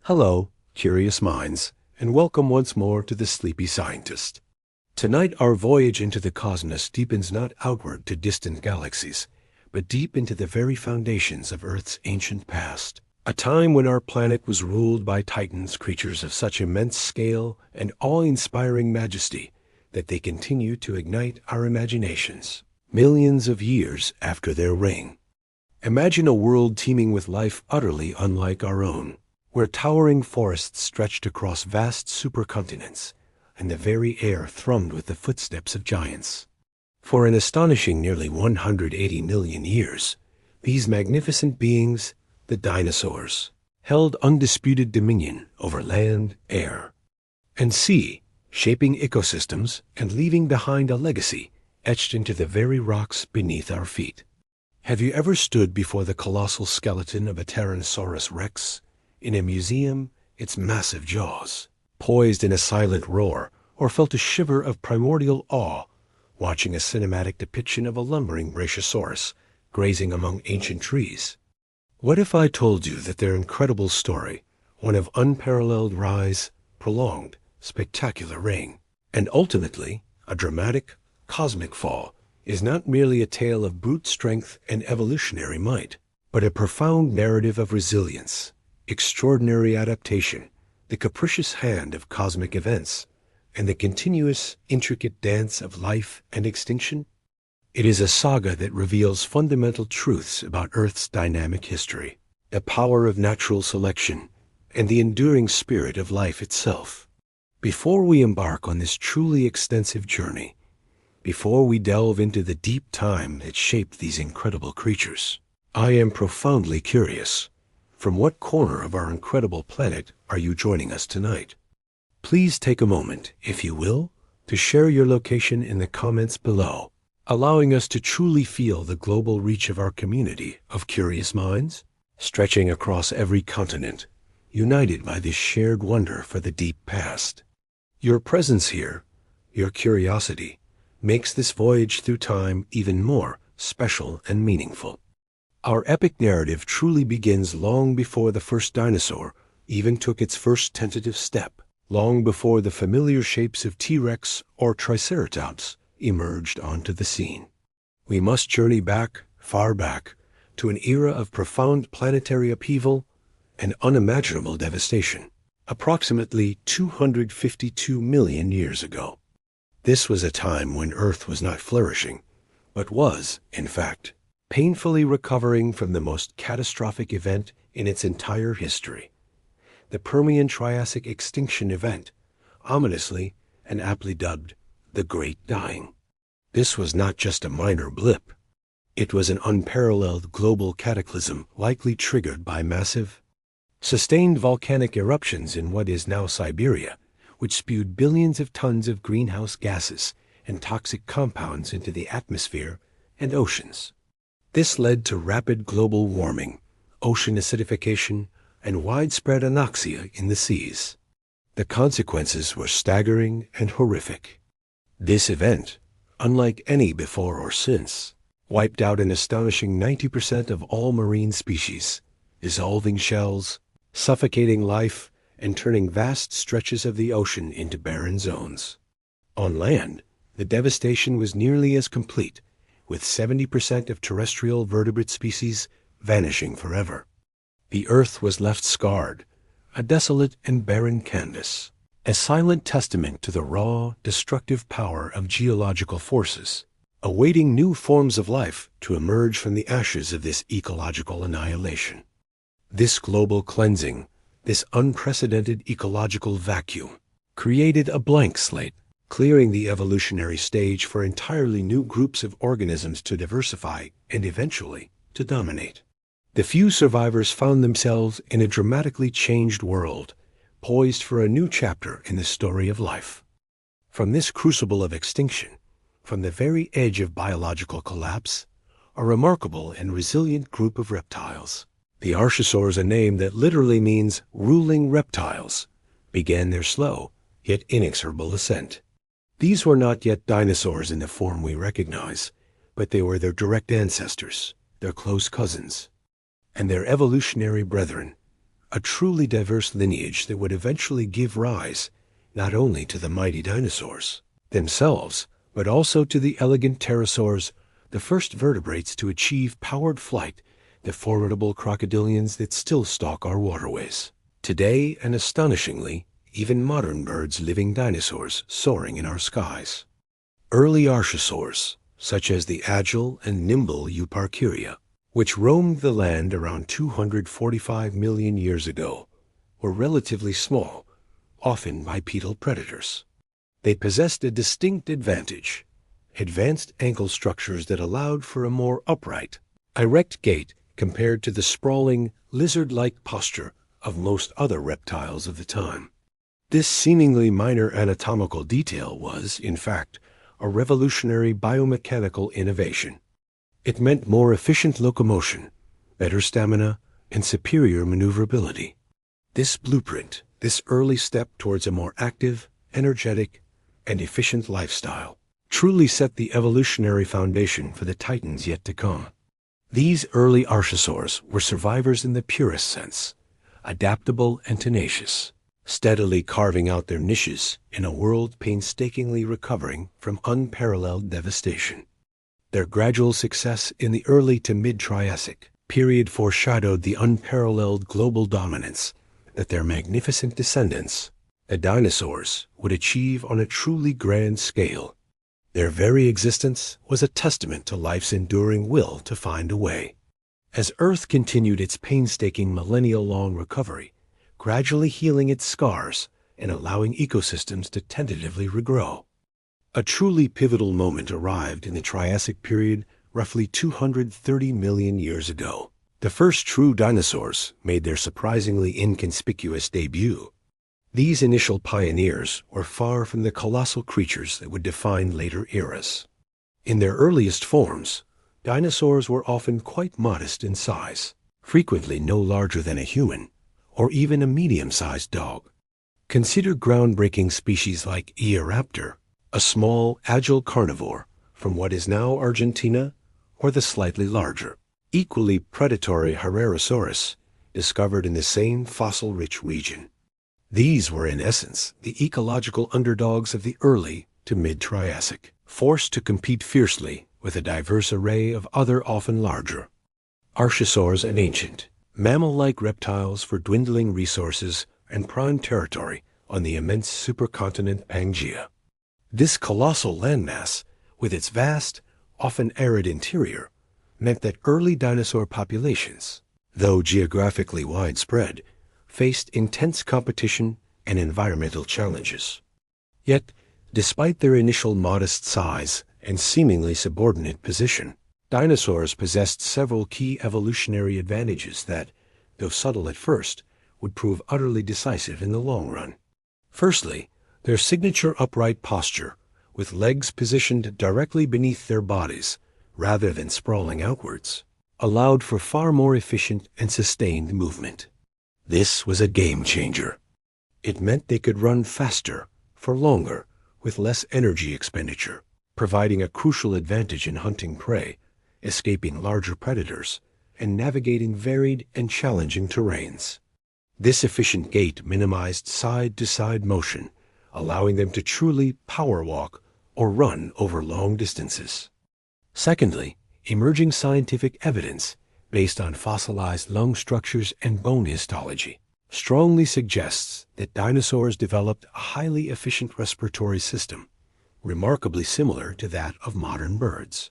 Hello, curious minds, and welcome once more to the Sleepy Scientist. Tonight our voyage into the cosmos deepens not outward to distant galaxies, but deep into the very foundations of Earth's ancient past, a time when our planet was ruled by titans, creatures of such immense scale and awe-inspiring majesty that they continue to ignite our imaginations, millions of years after their reign. Imagine a world teeming with life utterly unlike our own, where towering forests stretched across vast supercontinents, and the very air thrummed with the footsteps of giants. For an astonishing nearly 180 million years, these magnificent beings, the dinosaurs, held undisputed dominion over land, air, and sea, shaping ecosystems and leaving behind a legacy etched into the very rocks beneath our feet. Have you ever stood before the colossal skeleton of a Tyrannosaurus Rex in a museum, its massive jaws poised in a silent roar, or felt a shiver of primordial awe watching a cinematic depiction of a lumbering brachiosaurus grazing among ancient trees? What if I told you that their incredible story, one of unparalleled rise, prolonged, spectacular reign, and ultimately a dramatic, cosmic fall, is not merely a tale of brute strength and evolutionary might, but a profound narrative of resilience, extraordinary adaptation, the capricious hand of cosmic events, and the continuous, intricate dance of life and extinction? It is a saga that reveals fundamental truths about Earth's dynamic history, the power of natural selection, and the enduring spirit of life itself. Before we embark on this truly extensive journey, before we delve into the deep time that shaped these incredible creatures, I am profoundly curious. From what corner of our incredible planet are you joining us tonight? Please take a moment, if you will, to share your location in the comments below, allowing us to truly feel the global reach of our community of curious minds, stretching across every continent, united by this shared wonder for the deep past. Your presence here, your curiosity, makes this voyage through time even more special and meaningful. Our epic narrative truly begins long before the first dinosaur even took its first tentative step, long before the familiar shapes of T-Rex or Triceratops emerged onto the scene. We must journey back, far back, to an era of profound planetary upheaval and unimaginable devastation, approximately 252 million years ago. This was a time when Earth was not flourishing, but was, in fact, painfully recovering from the most catastrophic event in its entire history, the Permian-Triassic extinction event, ominously and aptly dubbed the Great Dying. This was not just a minor blip. It was an unparalleled global cataclysm likely triggered by massive, sustained volcanic eruptions in what is now Siberia, which spewed billions of tons of greenhouse gases and toxic compounds into the atmosphere and oceans. This led to rapid global warming, ocean acidification, and widespread anoxia in the seas. The consequences were staggering and horrific. This event, unlike any before or since, wiped out an astonishing 90% of all marine species, dissolving shells, suffocating life, and turning vast stretches of the ocean into barren zones. On land, the devastation was nearly as complete, with 70% of terrestrial vertebrate species vanishing forever. The Earth was left scarred, a desolate and barren canvas, a silent testament to the raw, destructive power of geological forces, awaiting new forms of life to emerge from the ashes of this ecological annihilation. This global cleansing, this unprecedented ecological vacuum, created a blank slate, clearing the evolutionary stage for entirely new groups of organisms to diversify and eventually to dominate. The few survivors found themselves in a dramatically changed world, poised for a new chapter in the story of life. From this crucible of extinction, from the very edge of biological collapse, a remarkable and resilient group of reptiles, the archosaurs, a name that literally means ruling reptiles, began their slow yet inexorable ascent. These were not yet dinosaurs in the form we recognize, but they were their direct ancestors, their close cousins, and their evolutionary brethren, a truly diverse lineage that would eventually give rise not only to the mighty dinosaurs themselves, but also to the elegant pterosaurs, the first vertebrates to achieve powered flight, the formidable crocodilians that still stalk our waterways today, and astonishingly, even modern birds, living dinosaurs soaring in our skies. Early archosaurs, such as the agile and nimble Euparkeria, which roamed the land around 245 million years ago, were relatively small, often bipedal predators. They possessed a distinct advantage: advanced ankle structures that allowed for a more upright, erect gait compared to the sprawling, lizard-like posture of most other reptiles of the time. This seemingly minor anatomical detail was, in fact, a revolutionary biomechanical innovation. It meant more efficient locomotion, better stamina, and superior maneuverability. This blueprint, this early step towards a more active, energetic, and efficient lifestyle, truly set the evolutionary foundation for the titans yet to come. These early archosaurs were survivors in the purest sense, adaptable and tenacious, steadily carving out their niches in a world painstakingly recovering from unparalleled devastation. Their gradual success in the early to mid-Triassic period foreshadowed the unparalleled global dominance that their magnificent descendants, the dinosaurs, would achieve on a truly grand scale. Their very existence was a testament to life's enduring will to find a way. As Earth continued its painstaking millennial-long recovery, gradually healing its scars and allowing ecosystems to tentatively regrow, a truly pivotal moment arrived in the Triassic period roughly 230 million years ago. The first true dinosaurs made their surprisingly inconspicuous debut. These initial pioneers were far from the colossal creatures that would define later eras. In their earliest forms, dinosaurs were often quite modest in size, frequently no larger than a human, or even a medium-sized dog. Consider groundbreaking species like Eoraptor, a small, agile carnivore from what is now Argentina, or the slightly larger, equally predatory Hadrosaurs, discovered in the same fossil-rich region. These were in essence the ecological underdogs of the early to mid-Triassic, forced to compete fiercely with a diverse array of other often larger archosaurs and ancient, mammal-like reptiles for dwindling resources and prime territory on the immense supercontinent Pangaea. This colossal landmass, with its vast, often arid interior, meant that early dinosaur populations, though geographically widespread, faced intense competition and environmental challenges. Yet, despite their initial modest size and seemingly subordinate position, dinosaurs possessed several key evolutionary advantages that, though subtle at first, would prove utterly decisive in the long run. Firstly, their signature upright posture, with legs positioned directly beneath their bodies rather than sprawling outwards, allowed for far more efficient and sustained movement. This was a game changer. It meant they could run faster, for longer, with less energy expenditure, providing a crucial advantage in hunting prey, escaping larger predators, and navigating varied and challenging terrains. This efficient gait minimized side-to-side motion, allowing them to truly power walk or run over long distances. Secondly, emerging scientific evidence based on fossilized lung structures and bone histology strongly suggests that dinosaurs developed a highly efficient respiratory system, remarkably similar to that of modern birds.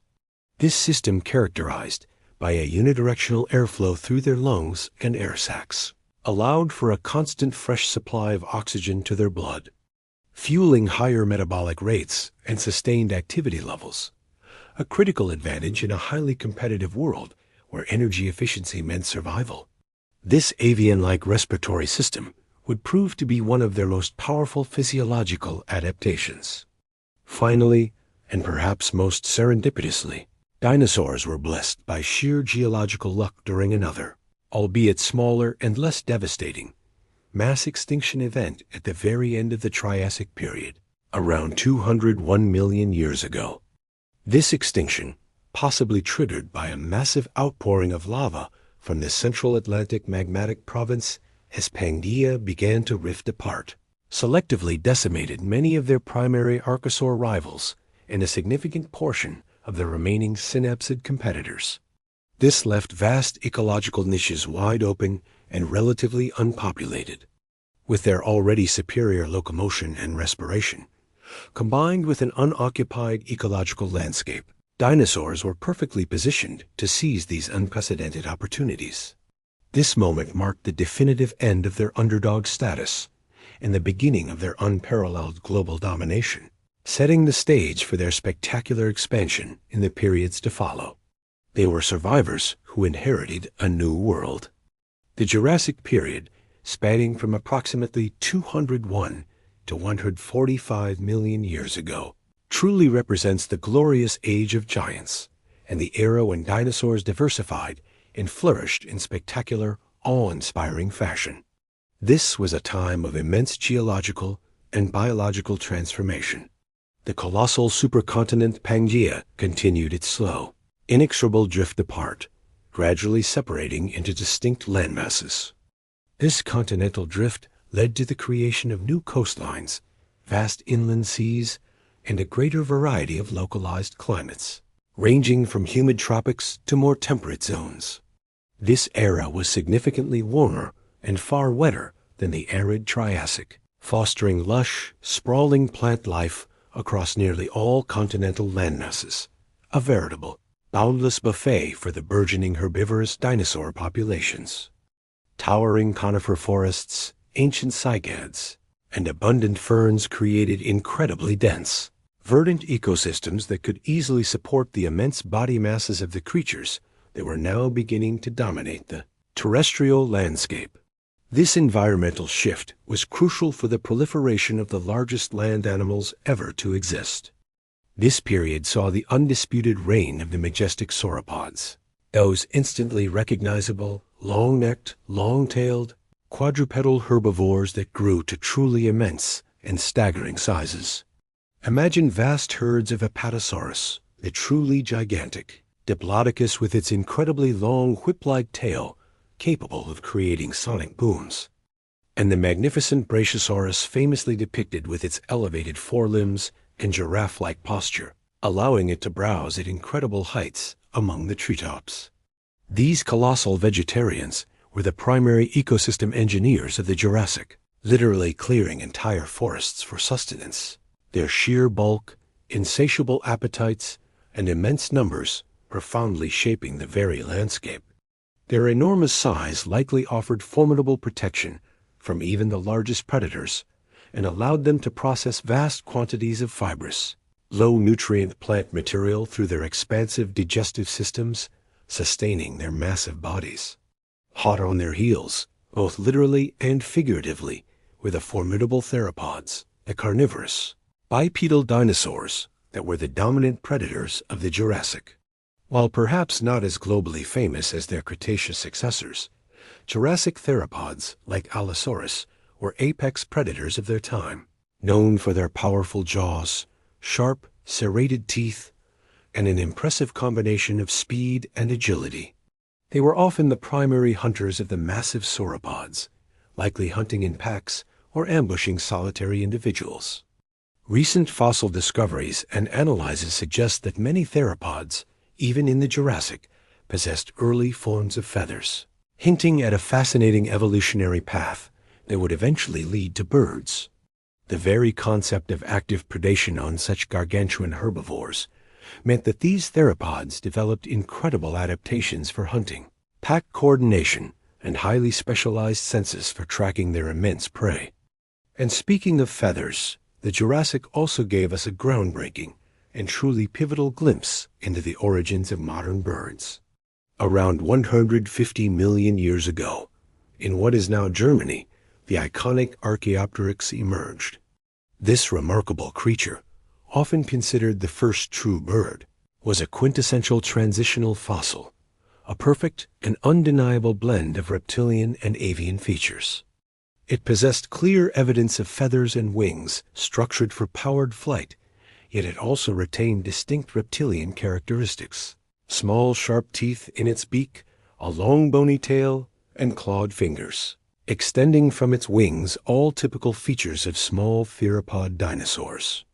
This system characterized by a unidirectional airflow through their lungs and air sacs, allowed for a constant fresh supply of oxygen to their blood, fueling higher metabolic rates and sustained activity levels, a critical advantage in a highly competitive world where energy efficiency meant survival. This avian-like respiratory system would prove to be one of their most powerful physiological adaptations. Finally, and perhaps most serendipitously, dinosaurs were blessed by sheer geological luck during another, albeit smaller and less devastating, mass extinction event at the very end of the Triassic period, around 201 million years ago. This extinction, possibly triggered by a massive outpouring of lava from the Central Atlantic magmatic province as Pangea began to rift apart, selectively decimated many of their primary archosaur rivals and a significant portion of the remaining synapsid competitors. This left vast ecological niches wide open and relatively unpopulated. With their already superior locomotion and respiration, combined with an unoccupied ecological landscape, dinosaurs were perfectly positioned to seize these unprecedented opportunities. This moment marked the definitive end of their underdog status and the beginning of their unparalleled global domination, setting the stage for their spectacular expansion in the periods to follow. They were survivors who inherited a new world. The Jurassic Period, spanning from approximately 201 to 145 million years ago, truly represents the glorious age of giants and the era when dinosaurs diversified and flourished in spectacular, awe-inspiring fashion. This was a time of immense geological and biological transformation. The colossal supercontinent Pangea continued its slow, inexorable drift apart, gradually separating into distinct landmasses. This continental drift led to the creation of new coastlines, vast inland seas, and a greater variety of localized climates, ranging from humid tropics to more temperate zones. This era was significantly warmer and far wetter than the arid Triassic, fostering lush, sprawling plant life across nearly all continental landmasses, a veritable, boundless buffet for the burgeoning herbivorous dinosaur populations. Towering conifer forests, ancient cycads, and abundant ferns created incredibly dense, verdant ecosystems that could easily support the immense body masses of the creatures that were now beginning to dominate the terrestrial landscape. This environmental shift was crucial for the proliferation of the largest land animals ever to exist. This period saw the undisputed reign of the majestic sauropods, those instantly recognizable, long-necked, long-tailed, quadrupedal herbivores that grew to truly immense and staggering sizes. Imagine vast herds of Hadrosaurs, the truly gigantic, Diplodocus with its incredibly long whip-like tail, capable of creating sonic booms, and the magnificent Brachiosaurus famously depicted with its elevated forelimbs and giraffe-like posture, allowing it to browse at incredible heights among the treetops. These colossal vegetarians were the primary ecosystem engineers of the Jurassic, literally clearing entire forests for sustenance. Their sheer bulk, insatiable appetites, and immense numbers profoundly shaping the very landscape. Their enormous size likely offered formidable protection from even the largest predators and allowed them to process vast quantities of fibrous, low-nutrient plant material through their expansive digestive systems, sustaining their massive bodies. Hot on their heels, both literally and figuratively, were the formidable theropods, the carnivorous, bipedal dinosaurs that were the dominant predators of the Jurassic. While perhaps not as globally famous as their Cretaceous successors, Jurassic theropods, like Allosaurus, were apex predators of their time, known for their powerful jaws, sharp, serrated teeth, and an impressive combination of speed and agility. They were often the primary hunters of the massive sauropods, likely hunting in packs or ambushing solitary individuals. Recent fossil discoveries and analyses suggest that many theropods, even in the Jurassic, possessed early forms of feathers, hinting at a fascinating evolutionary path that would eventually lead to birds. The very concept of active predation on such gargantuan herbivores meant that these theropods developed incredible adaptations for hunting, pack coordination, and highly specialized senses for tracking their immense prey. And speaking of feathers, the Jurassic also gave us a groundbreaking and truly pivotal glimpse into the origins of modern birds. Around 150 million years ago, in what is now Germany, the iconic Archaeopteryx emerged. This remarkable creature, often considered the first true bird, was a quintessential transitional fossil, a perfect and undeniable blend of reptilian and avian features. It possessed clear evidence of feathers and wings structured for powered flight, yet it also retained distinct reptilian characteristics: small sharp teeth in its beak, a long bony tail, and clawed fingers. extending from its wings all typical features of small theropod dinosaurs.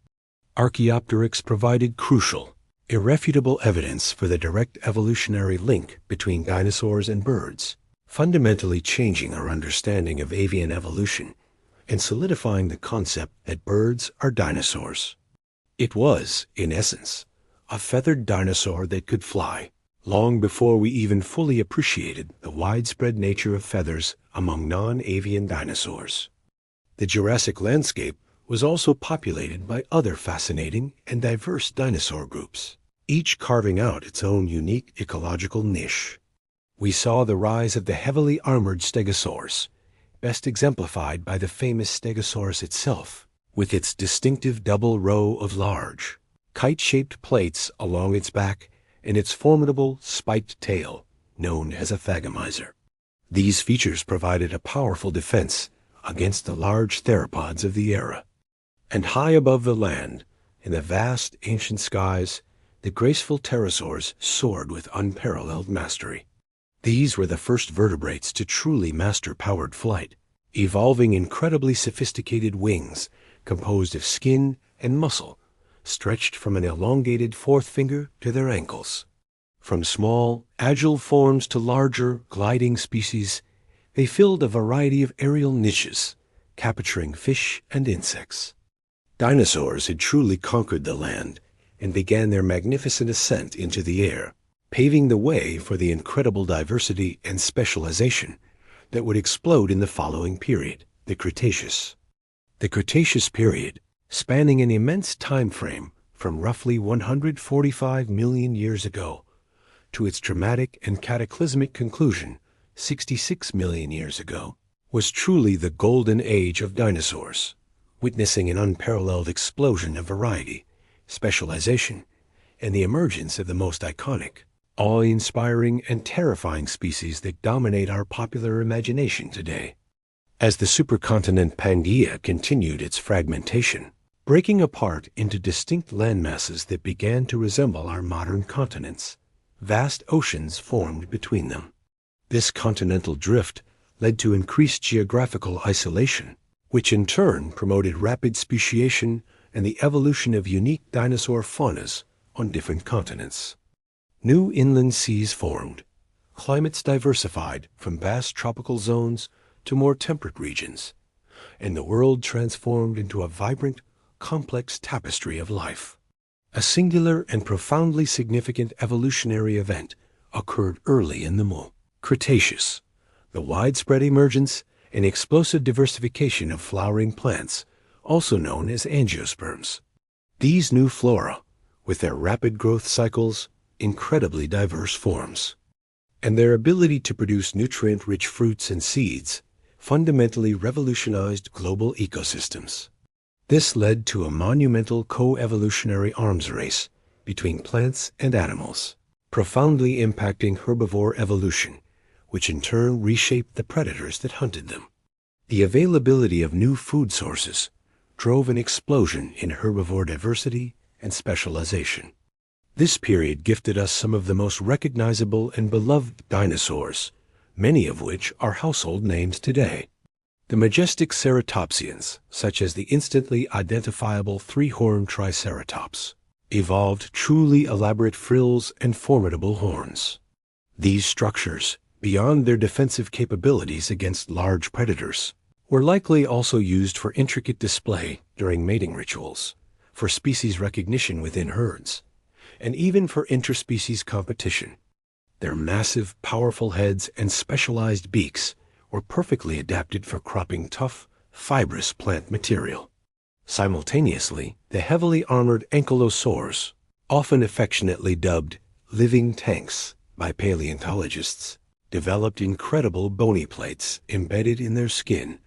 Archaeopteryx provided crucial, irrefutable evidence for the direct evolutionary link between dinosaurs and birds, fundamentally changing our understanding of avian evolution and solidifying the concept that birds are dinosaurs. It was, in essence, a feathered dinosaur that could fly, long before we even fully appreciated the widespread nature of feathers among non-avian dinosaurs. The Jurassic landscape was also populated by other fascinating and diverse dinosaur groups, each carving out its own unique ecological niche. We saw the rise of the heavily armored stegosaurs, best exemplified by the famous Stegosaurus itself, with its distinctive double row of large, kite-shaped plates along its back and its formidable spiked tail, known as a thagomizer. These features provided a powerful defense against the large theropods of the era. And high above the land, in the vast ancient skies, the graceful pterosaurs soared with unparalleled mastery. These were the first vertebrates to truly master powered flight, evolving incredibly sophisticated wings composed of skin and muscle, stretched from an elongated fourth finger to their ankles. From small, agile forms to larger, gliding species, they filled a variety of aerial niches, capturing fish and insects. Dinosaurs had truly conquered the land and began their magnificent ascent into the air, paving the way for the incredible diversity and specialization that would explode in the following period, the Cretaceous. The Cretaceous Period, spanning an immense time frame from roughly 145 million years ago to its dramatic and cataclysmic conclusion 66 million years ago, was truly the golden age of dinosaurs, witnessing an unparalleled explosion of variety, specialization, and the emergence of the most iconic, awe-inspiring, and terrifying species that dominate our popular imagination today. As the supercontinent Pangaea continued its fragmentation, breaking apart into distinct landmasses that began to resemble our modern continents, vast oceans formed between them. This continental drift led to increased geographical isolation, which in turn promoted rapid speciation and the evolution of unique dinosaur faunas on different continents. New inland seas formed, climates diversified from vast tropical zones to more temperate regions, and the world transformed into a vibrant, complex tapestry of life. A singular and profoundly significant evolutionary event occurred early in the Cretaceous, the widespread emergence and explosive diversification of flowering plants, also known as angiosperms. These new flora, with their rapid growth cycles, incredibly diverse forms, and their ability to produce nutrient-rich fruits and seeds, fundamentally revolutionized global ecosystems. This led to a monumental co-evolutionary arms race between plants and animals, profoundly impacting herbivore evolution, which in turn reshaped the predators that hunted them. The availability of new food sources drove an explosion in herbivore diversity and specialization. This period gifted us some of the most recognizable and beloved dinosaurs, many of which are household names today. The majestic ceratopsians, such as the instantly identifiable three-horned Triceratops, evolved truly elaborate frills and formidable horns. These structures, beyond their defensive capabilities against large predators, were likely also used for intricate display during mating rituals, for species recognition within herds, and even for interspecies competition. Their massive, powerful heads and specialized beaks were perfectly adapted for cropping tough, fibrous plant material. Simultaneously, the heavily armored Ankylosaurs, often affectionately dubbed living tanks by paleontologists, developed incredible bony plates embedded in their skin,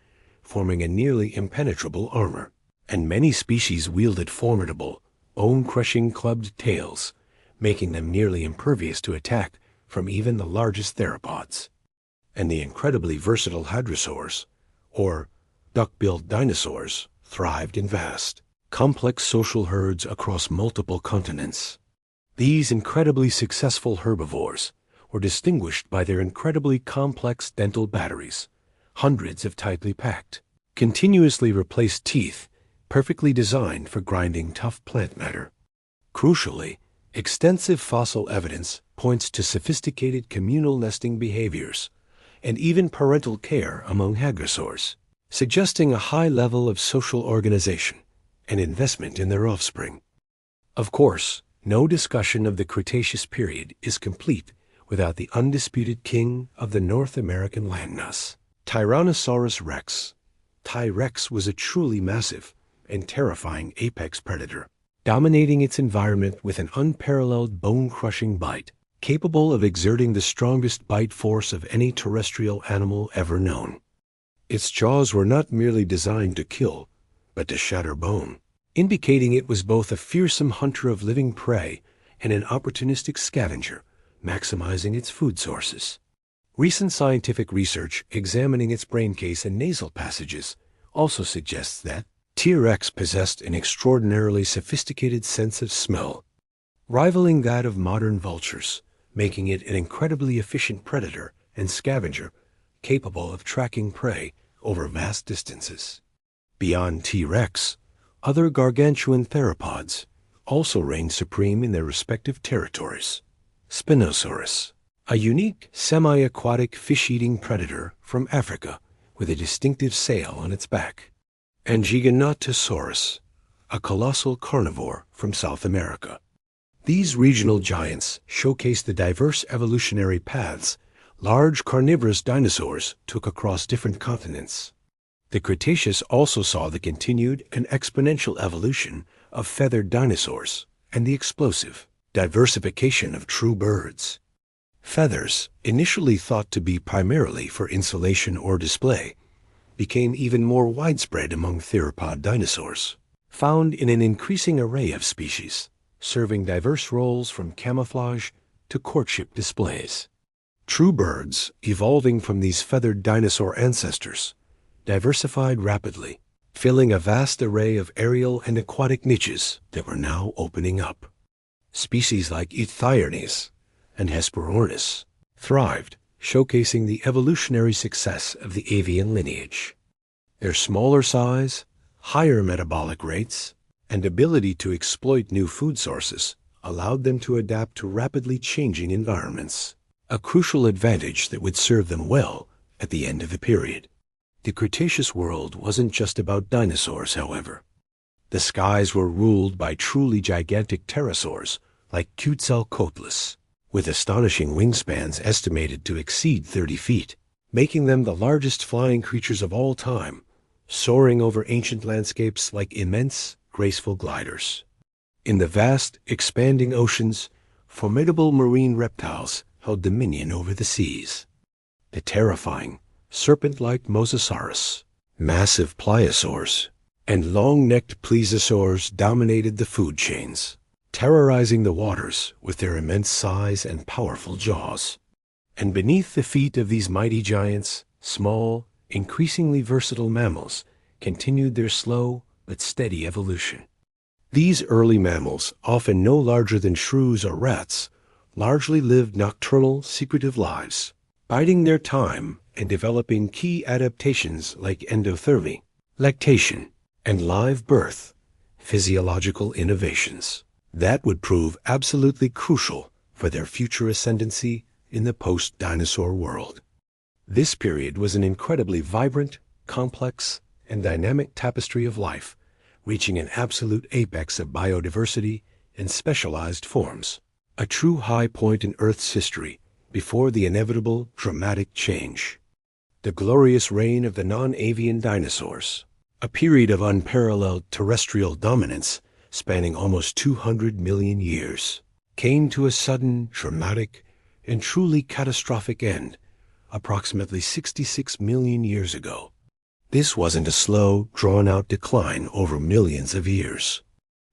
forming a nearly impenetrable armor, and many species wielded formidable, bone-crushing clubbed tails, making them nearly impervious to attack from even the largest theropods. And the incredibly versatile Hadrosaurs, or duck-billed dinosaurs, thrived in vast, complex social herds across multiple continents. These incredibly successful herbivores were distinguished by their incredibly complex dental batteries, hundreds of tightly packed, continuously replaced teeth, perfectly designed for grinding tough plant matter. Crucially, extensive fossil evidence points to sophisticated communal nesting behaviors and even parental care among hadrosaurs, suggesting a high level of social organization and investment in their offspring. Of course, no discussion of the Cretaceous period is complete without the undisputed king of the North American landmass, Tyrannosaurus Rex. T-Rex was a truly massive and terrifying apex predator, dominating its environment with an unparalleled bone-crushing bite, capable of exerting the strongest bite force of any terrestrial animal ever known. Its jaws were not merely designed to kill, but to shatter bone, indicating it was both a fearsome hunter of living prey and an opportunistic scavenger, maximizing its food sources. Recent scientific research examining its brain case and nasal passages also suggests that T-Rex possessed an extraordinarily sophisticated sense of smell, rivaling that of modern vultures, making it an incredibly efficient predator and scavenger capable of tracking prey over vast distances. Beyond T-Rex, other gargantuan theropods also reigned supreme in their respective territories. Spinosaurus, a unique semi-aquatic fish-eating predator from Africa with a distinctive sail on its back, and Giganotosaurus, a colossal carnivore from South America. These regional giants showcase the diverse evolutionary paths large carnivorous dinosaurs took across different continents. The Cretaceous also saw the continued and exponential evolution of feathered dinosaurs and the explosive diversification of true birds. Feathers, initially thought to be primarily for insulation or display, became even more widespread among theropod dinosaurs, found in an increasing array of species, serving diverse roles from camouflage to courtship displays. True birds, evolving from these feathered dinosaur ancestors, diversified rapidly, filling a vast array of aerial and aquatic niches that were now opening up. Species like Eithyrnes and Hesperornis thrived, showcasing the evolutionary success of the avian lineage. Their smaller size, higher metabolic rates, and ability to exploit new food sources allowed them to adapt to rapidly changing environments, a crucial advantage that would serve them well at the end of the period. The Cretaceous world wasn't just about dinosaurs, however. The skies were ruled by truly gigantic pterosaurs like Quetzalcoatlus, with astonishing wingspans estimated to exceed 30 feet, making them the largest flying creatures of all time, soaring over ancient landscapes like immense, graceful gliders. In the vast, expanding oceans, formidable marine reptiles held dominion over the seas. The terrifying, serpent-like Mosasaurus, massive pliosaurs, and long-necked plesiosaurs dominated the food chains, terrorizing the waters with their immense size and powerful jaws. And beneath the feet of these mighty giants, small, increasingly versatile mammals continued their slow but steady evolution. These early mammals, often no larger than shrews or rats, largely lived nocturnal, secretive lives, biding their time and developing key adaptations like endothermy, lactation, and live birth, physiological innovations that would prove absolutely crucial for their future ascendancy in the post-dinosaur world. This period was an incredibly vibrant, complex, and dynamic tapestry of life, reaching an absolute apex of biodiversity and specialized forms, a true high point in Earth's history before the inevitable dramatic change. The glorious reign of the non-avian dinosaurs, a period of unparalleled terrestrial dominance spanning almost 200 million years, came to a sudden, dramatic, and truly catastrophic end approximately 66 million years ago. This wasn't a slow, drawn-out decline over millions of years.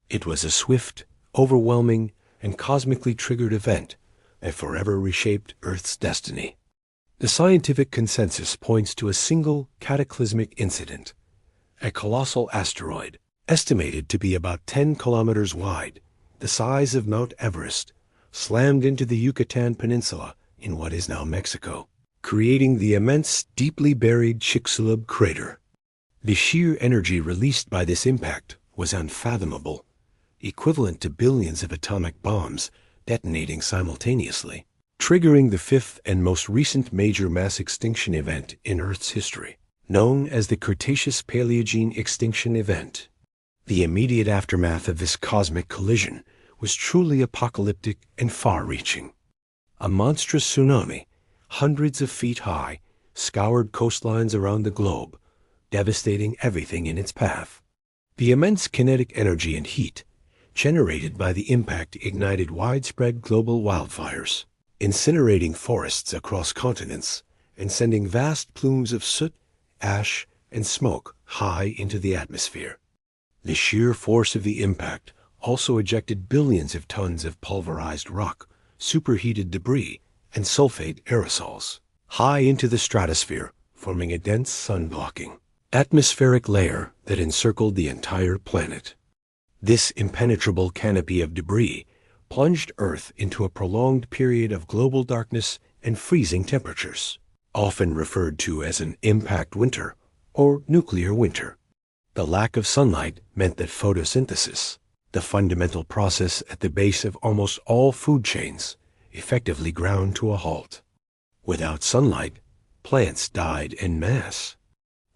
It was a swift, overwhelming, and cosmically triggered event that forever reshaped Earth's destiny. The scientific consensus points to a single cataclysmic incident, a colossal asteroid, estimated to be about 10 kilometers wide, the size of Mount Everest, slammed into the Yucatan Peninsula in what is now Mexico, creating the immense, deeply buried Chicxulub crater. The sheer energy released by this impact was unfathomable, equivalent to billions of atomic bombs detonating simultaneously, triggering the fifth and most recent major mass extinction event in Earth's history, known as the Cretaceous Paleogene Extinction Event. The immediate aftermath of this cosmic collision was truly apocalyptic and far-reaching. A monstrous tsunami, hundreds of feet high, scoured coastlines around the globe, devastating everything in its path. The immense kinetic energy and heat generated by the impact ignited widespread global wildfires, incinerating forests across continents and sending vast plumes of soot, ash, and smoke high into the atmosphere. The sheer force of the impact also ejected billions of tons of pulverized rock, superheated debris, and sulfate aerosols high into the stratosphere, forming a dense sun-blocking atmospheric layer that encircled the entire planet. This impenetrable canopy of debris plunged Earth into a prolonged period of global darkness and freezing temperatures, often referred to as an impact winter or nuclear winter. The lack of sunlight meant that photosynthesis, the fundamental process at the base of almost all food chains, effectively ground to a halt. Without sunlight, plants died en masse.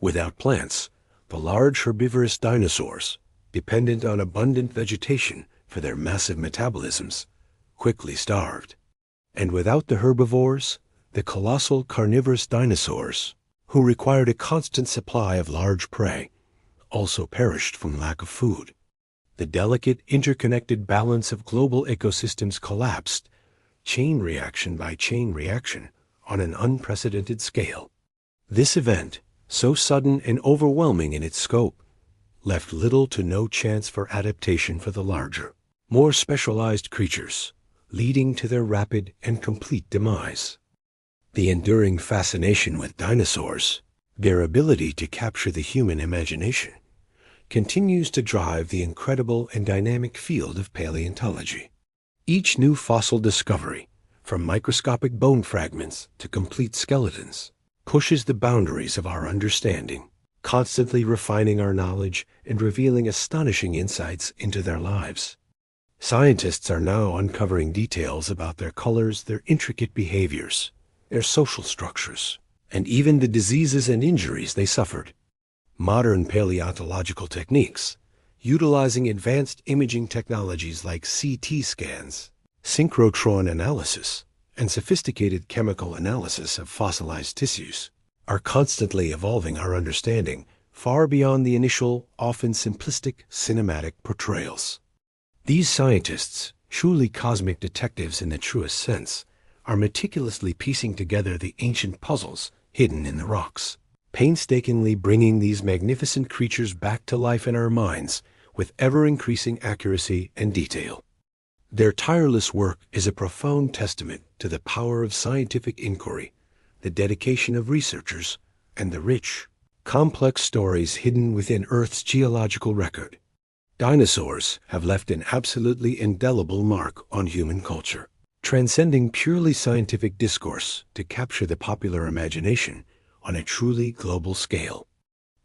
Without plants, the large herbivorous dinosaurs, dependent on abundant vegetation for their massive metabolisms, quickly starved. And without the herbivores, the colossal carnivorous dinosaurs, who required a constant supply of large prey, also perished from lack of food. The delicate, interconnected balance of global ecosystems collapsed, chain reaction by chain reaction, on an unprecedented scale. This event, so sudden and overwhelming in its scope, left little to no chance for adaptation for the larger, more specialized creatures, leading to their rapid and complete demise. The enduring fascination with dinosaurs, their ability to capture the human imagination, continues to drive the incredible and dynamic field of paleontology. Each new fossil discovery, from microscopic bone fragments to complete skeletons, pushes the boundaries of our understanding, constantly refining our knowledge and revealing astonishing insights into their lives. Scientists are now uncovering details about their colors, their intricate behaviors, their social structures, and even the diseases and injuries they suffered. Modern paleontological techniques, utilizing advanced imaging technologies like CT scans, synchrotron analysis, and sophisticated chemical analysis of fossilized tissues, are constantly evolving our understanding far beyond the initial, often simplistic, cinematic portrayals. These scientists, truly cosmic detectives in the truest sense, are meticulously piecing together the ancient puzzles hidden in the rocks, painstakingly bringing these magnificent creatures back to life in our minds with ever-increasing accuracy and detail. Their tireless work is a profound testament to the power of scientific inquiry, the dedication of researchers, and the rich, complex stories hidden within Earth's geological record. Dinosaurs have left an absolutely indelible mark on human culture, transcending purely scientific discourse to capture the popular imagination on a truly global scale.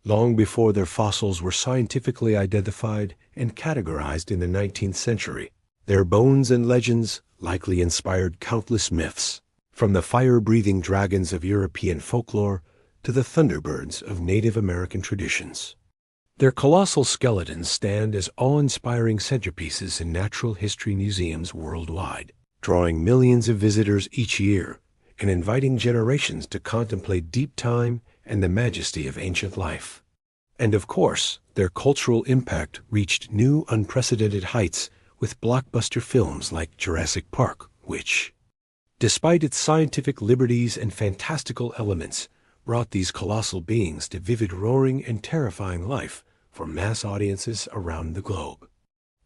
Long before their fossils were scientifically identified and categorized in the 19th century, their bones and legends likely inspired countless myths, from the fire-breathing dragons of European folklore to the thunderbirds of Native American traditions. Their colossal skeletons stand as awe-inspiring centerpieces in natural history museums worldwide, drawing millions of visitors each year and inviting generations to contemplate deep time and the majesty of ancient life. And of course, their cultural impact reached new unprecedented heights with blockbuster films like Jurassic Park, which, despite its scientific liberties and fantastical elements, brought these colossal beings to vivid, roaring, and terrifying life for mass audiences around the globe.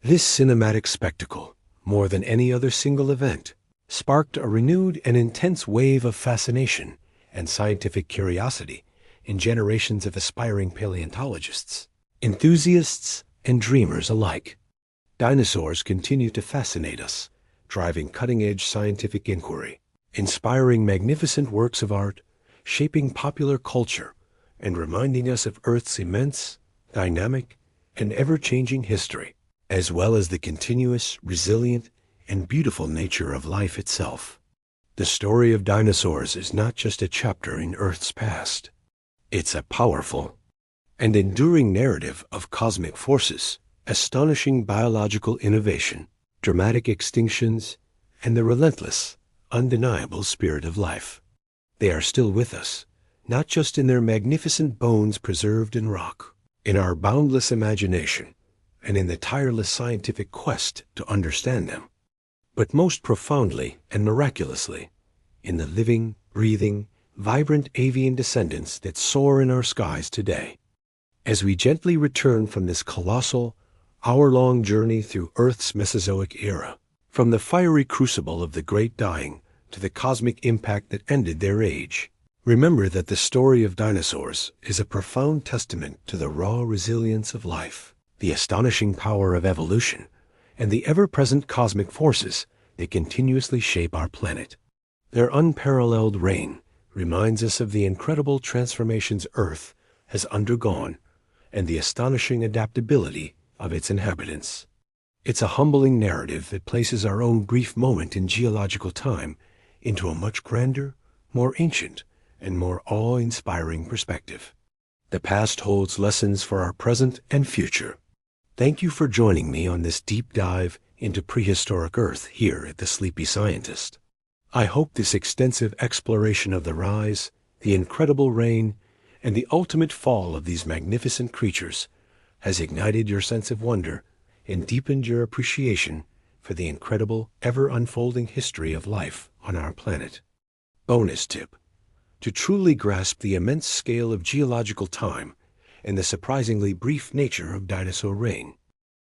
This cinematic spectacle, more than any other single event, sparked a renewed and intense wave of fascination and scientific curiosity in generations of aspiring paleontologists, enthusiasts, and dreamers alike. Dinosaurs continue to fascinate us, driving cutting-edge scientific inquiry, inspiring magnificent works of art, shaping popular culture, and reminding us of Earth's immense, dynamic, and ever-changing history, as well as the continuous, resilient, and beautiful nature of life itself. The story of dinosaurs is not just a chapter in Earth's past. It's a powerful and enduring narrative of cosmic forces, astonishing biological innovation, dramatic extinctions, and the relentless, undeniable spirit of life. They are still with us, not just in their magnificent bones preserved in rock, in our boundless imagination, and in the tireless scientific quest to understand them, but most profoundly and miraculously in the living, breathing, vibrant avian descendants that soar in our skies today. As we gently return from this colossal, hour-long journey through Earth's Mesozoic era, from the fiery crucible of the Great Dying to the cosmic impact that ended their age, remember that the story of dinosaurs is a profound testament to the raw resilience of life, the astonishing power of evolution, and the ever-present cosmic forces that continuously shape our planet. Their unparalleled reign reminds us of the incredible transformations Earth has undergone and the astonishing adaptability of its inhabitants. It's a humbling narrative that places our own brief moment in geological time into a much grander, more ancient, and more awe-inspiring perspective. The past holds lessons for our present and future. Thank you for joining me on this deep dive into prehistoric Earth here at the Sleepy Scientist. I hope this extensive exploration of the rise, the incredible reign, and the ultimate fall of these magnificent creatures has ignited your sense of wonder and deepened your appreciation for the incredible, ever-unfolding history of life on our planet. Bonus tip: to truly grasp the immense scale of geological time and the surprisingly brief nature of dinosaur reign,